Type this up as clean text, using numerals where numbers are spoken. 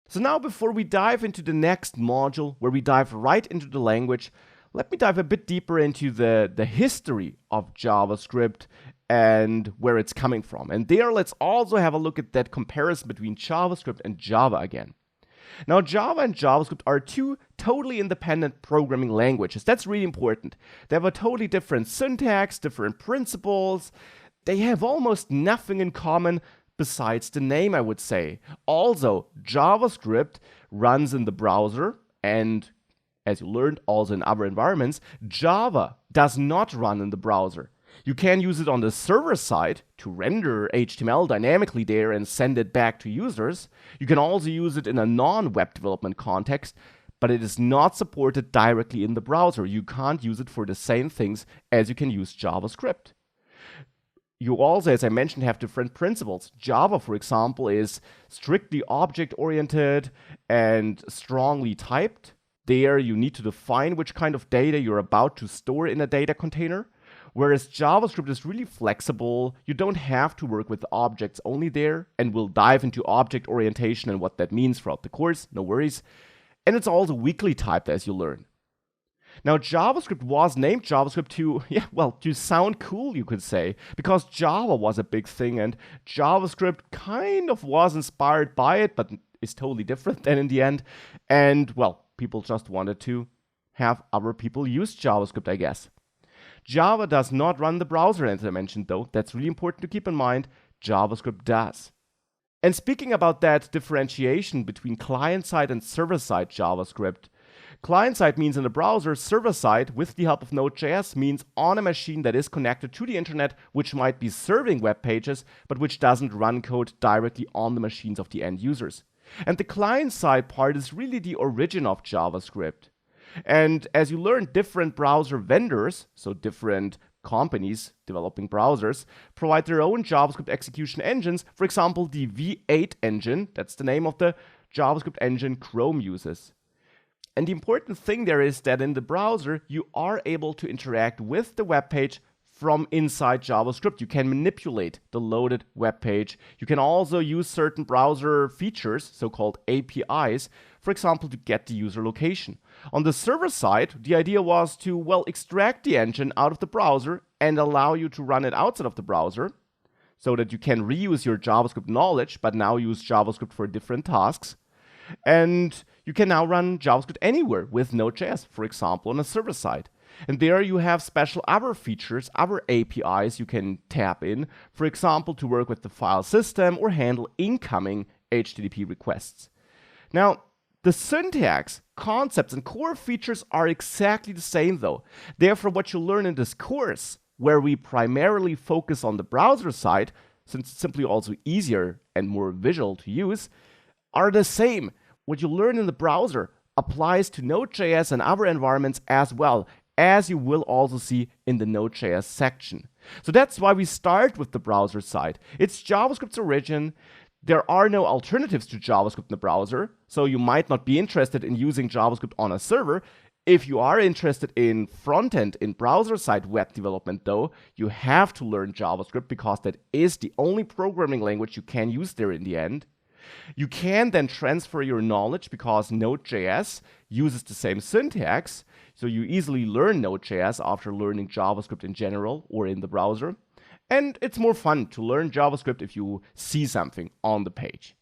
So now before we dive into the next module, where we dive right into the language, let me dive a bit deeper into the history of JavaScript and where it's coming from. And there, let's also have a look at that comparison between JavaScript and Java again. Now, Java and JavaScript are two totally independent programming languages. That's really important. They have a totally different syntax, different principles. They have almost nothing in common besides the name, I would say. Also, JavaScript runs in the browser, and as you learned, also in other environments. Java does not run in the browser. You can use it on the server side to render HTML dynamically there and send it back to users. You can also use it in a non-web development context, but it is not supported directly in the browser. You can't use it for the same things as you can use JavaScript. You also, as I mentioned, have different principles. Java, for example, is strictly object-oriented and strongly typed. There, you need to define which kind of data you're about to store in a data container. Whereas JavaScript is really flexible. You don't have to work with objects only there, and we'll dive into object orientation and what that means throughout the course, no worries. And it's also weakly typed, as you learn. Now, JavaScript was named JavaScript to sound cool, you could say, because Java was a big thing, and JavaScript kind of was inspired by it, but is totally different then in the end. And, well, people just wanted to have other people use JavaScript, I guess. Java does not run the browser, as I mentioned, though. That's really important to keep in mind. JavaScript does. And speaking about that differentiation between client-side and server-side JavaScript, client-side means in the browser, server-side, with the help of Node.js, means on a machine that is connected to the internet, which might be serving web pages, but which doesn't run code directly on the machines of the end users. And the client-side part is really the origin of JavaScript. And as you learn, different browser vendors, so different companies developing browsers, provide their own JavaScript execution engines. For example, the V8 engine, that's the name of the JavaScript engine Chrome uses. And the important thing there is that in the browser, you are able to interact with the web page from inside JavaScript. You can manipulate the loaded web page. You can also use certain browser features, so-called APIs, for example, to get the user location. On the server side, the idea was to, well, extract the engine out of the browser and allow you to run it outside of the browser so that you can reuse your JavaScript knowledge, but now use JavaScript for different tasks. And you can now run JavaScript anywhere with Node.js, for example, on a server side. And there you have special other features, other APIs you can tap in, for example, to work with the file system or handle incoming HTTP requests. Now, the syntax, concepts, and core features are exactly the same though. Therefore, what you learn in this course, where we primarily focus on the browser side, since it's simply also easier and more visual to use, are the same. What you learn in the browser applies to Node.js and other environments as well, as you will also see in the Node.js section. So that's why we start with the browser side. It's JavaScript's origin. There are no alternatives to JavaScript in the browser, so you might not be interested in using JavaScript on a server. If you are interested in front-end, in browser-side web development though, you have to learn JavaScript because that is the only programming language you can use there in the end. You can then transfer your knowledge because Node.js uses the same syntax, so you easily learn Node.js after learning JavaScript in general or in the browser. And it's more fun to learn JavaScript if you see something on the page.